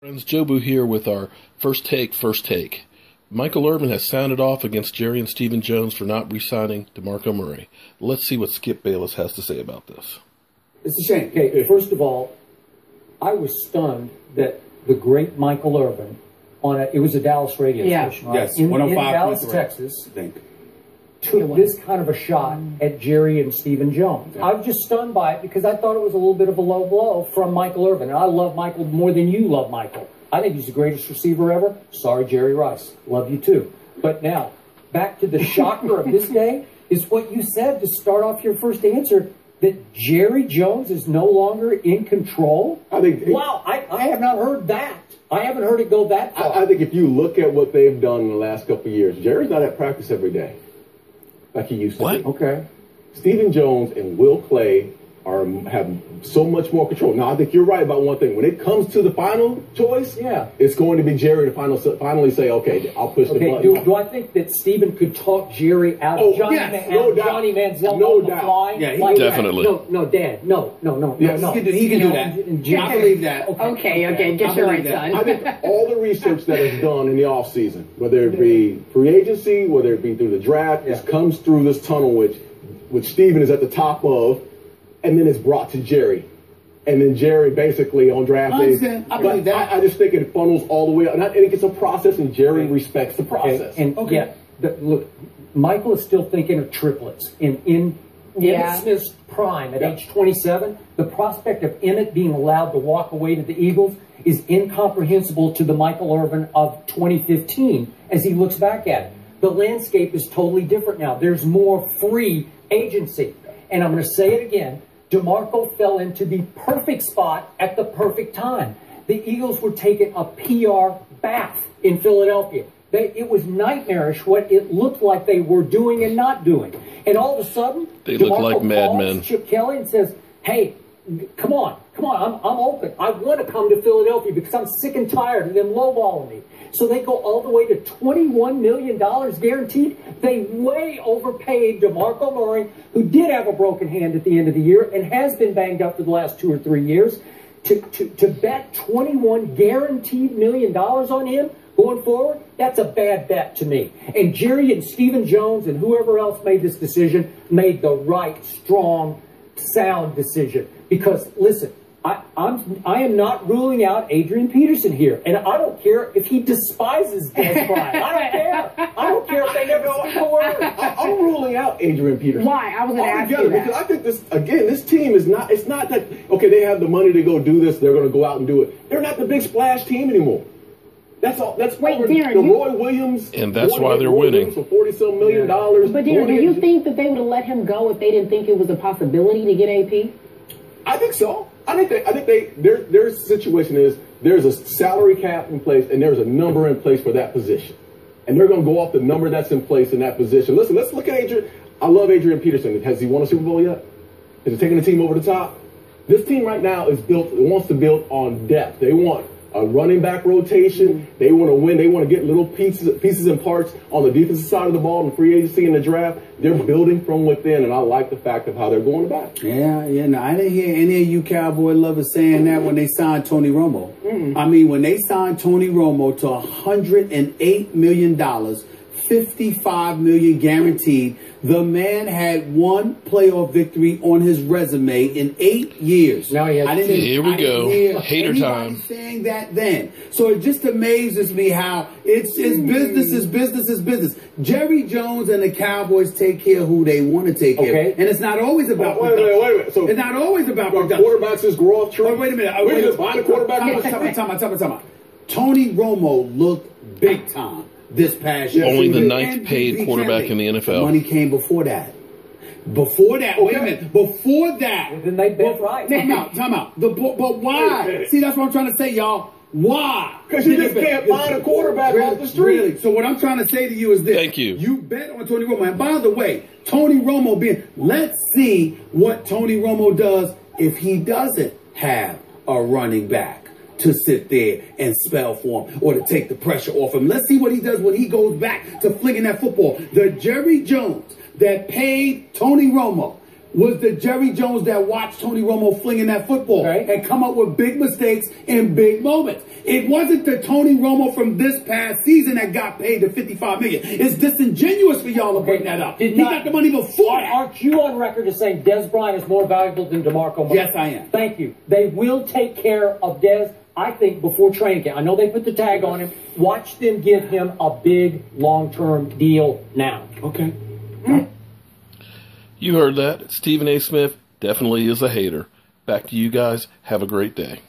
Friends, Jobu here with our first take. Michael Irvin has sounded off against Jerry and Stephen Jones for not re-signing DeMarco Murray. Let's see what Skip Bayless has to say about this. It's a shame. Okay, first of all, I was stunned that the great Michael Irvin it was a Dallas radio station, right? Yes, in 105.3. Dallas, Texas, I think. took this kind of a shot at Jerry and Stephen Jones. Yeah. I was just stunned by it because I thought it was a little bit of a low blow from Michael Irvin. And I love Michael more than you love Michael. I think he's the greatest receiver ever. Sorry, Jerry Rice. Love you too. But now, back to the shocker of this day is what you said to start off your first answer, that Jerry Jones is no longer in control. Wow, I have not heard that. I haven't heard it go that far. I think if you look at what they've done in the last couple of years, Jerry's not at practice every day like he used to be. Okay. Stephen Jones and Will Clay have so much more control. Now, I think you're right about one thing. When it comes to the final choice, it's going to be Jerry to finally say, okay, I'll push the button. Do I think that Stephen could talk Jerry out of Johnny Manziel no on the doubt. fly? Yeah, like definitely. No, Dad. No. Yes, he can do that. I believe that. Okay, get your right, son. I think all the research that is done in the offseason, whether it be free agency, whether it be through the draft, it comes through this tunnel which Stephen is at the top of, and then it's brought to Jerry. And then Jerry basically on draft day. I believe that. I just think it funnels all the way up. And I think it's a process, and Jerry respects the process. Look, Michael is still thinking of triplets. In Emmitt Smith's prime at age 27, the prospect of Emmitt being allowed to walk away to the Eagles is incomprehensible to the Michael Irvin of 2015 as he looks back at it. The landscape is totally different now. There's more free agency. And I'm going to say it again. DeMarco fell into the perfect spot at the perfect time. The Eagles were taking a PR bath in Philadelphia. It was nightmarish what it looked like they were doing and not doing. And all of a sudden, they look like madmen. Chip Kelly and says, hey, come on, I'm open. I want to come to Philadelphia because I'm sick and tired of them lowballing me. So they go all the way to $21 million guaranteed. They way overpaid DeMarco Murray, who did have a broken hand at the end of the year and has been banged up for the last 2 or 3 years, to bet 21 guaranteed million dollars on him going forward. That's a bad bet to me. And Jerry and Stephen Jones and whoever else made this decision made the right, strong, sound decision. Because listen, I am not ruling out Adrian Peterson here, and I don't care if he despises Des Bryant. I don't care. I don't care if they never speak a word. I'm ruling out Adrian Peterson. Why? I was going to ask you that. Because I think this team is not. It's not that okay. They have the money to go do this. They're going to go out and do it. They're not the big splash team anymore. That's all. That's why Roy Williams, and that's why they're winning for $40-some million. But Darren, do you think that they would have let him go if they didn't think it was a possibility to get AP? I think so. I think their situation is there's a salary cap in place and there's a number in place for that position, and they're going to go off the number that's in place in that position. Listen, let's look at Adrian. I love Adrian Peterson. Has he won a Super Bowl yet? Is he taking the team over the top? This team right now wants to build on depth. They want a running back rotation. They want to win. They want to get little pieces and parts on the defensive side of the ball in the free agency and the draft. They're building from within, and I like the fact of how they're going about it. No, I didn't hear any of you Cowboy lovers saying that when they signed Tony Romo. I mean, when they signed Tony Romo to $108 million, $55 million guaranteed, the man had one playoff victory on his resume in 8 years. Now he has Here we go. Hater time. Saying that then. So it just amazes me how it's business. Jerry Jones and the Cowboys take care of who they want to take care of. And it's not always about wait a minute. So it's not always about production. Quarterbacks just grow off tree. Wait a minute. We're just buying a quarterback. Time out. Tony Romo looked big time this past year. Only the ninth paid quarterback in the NFL. The money came before that. Wait a minute. Before that. Then they bet right. Time out. But why? See, that's what I'm trying to say, y'all. Why? Because you just can't find a quarterback off the street. Really? So what I'm trying to say to you is this. Thank you. You bet on Tony Romo. And by the way, Tony Romo let's see what Tony Romo does if he doesn't have a running back to sit there and spell for him or to take the pressure off him. Let's see what he does when he goes back to flinging that football. The Jerry Jones that paid Tony Romo was the Jerry Jones that watched Tony Romo flinging that football and come up with big mistakes in big moments. It wasn't the Tony Romo from this past season that got paid the $55 million. It's disingenuous for y'all to bring that up. He got the money before that. Aren't you on record as saying Dez Bryant is more valuable than DeMarco Murray? Yes, I am. Thank you. They will take care of Dez, I think, before training camp. I know they put the tag on him. Watch them give him a big long-term deal now. Okay. You heard that. Stephen A. Smith definitely is a hater. Back to you guys. Have a great day.